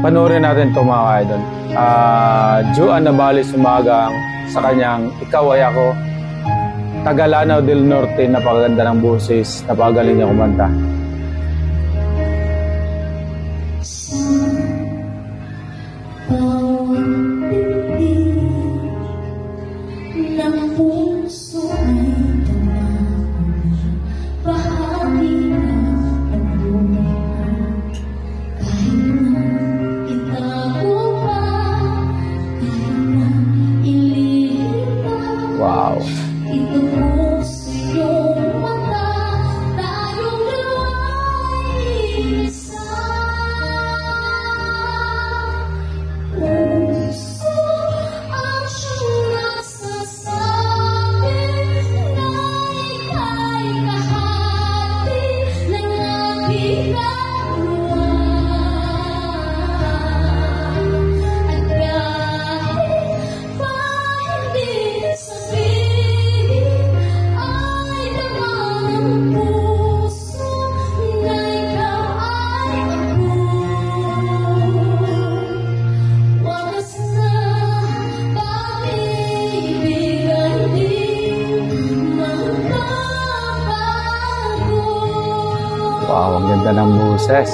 Panoorin natin ito mga idol. Juan Navales Sumagang sa kanyang Ikaw Ay Ako. Tagalanaw del Norte, napakaganda ng boses, napakagaling niya kumanta. Wow. Wow, ang ganda ng boses.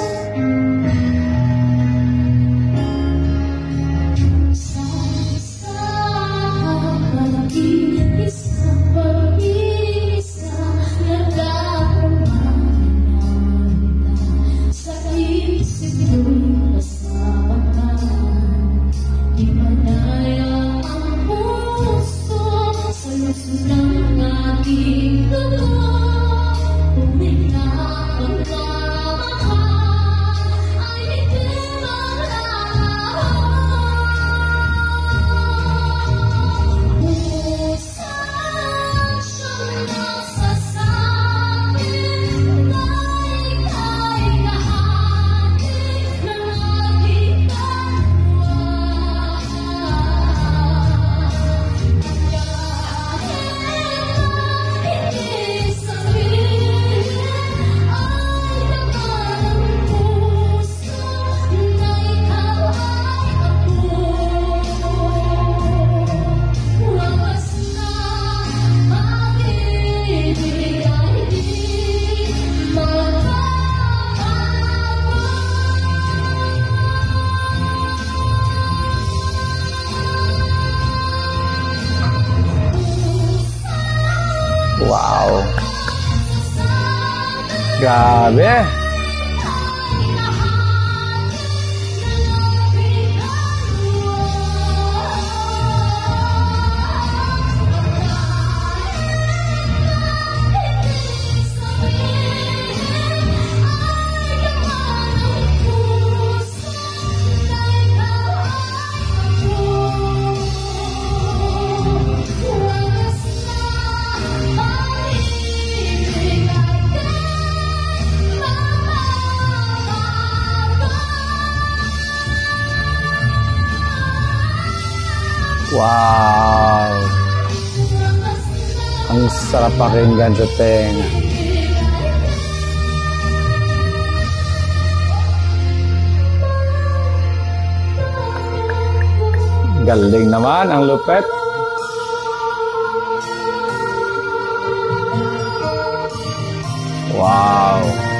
Wow. Grabe. Wow! Ang sarap pakinggan sa tenga. Galing naman, ang lupet. Wow!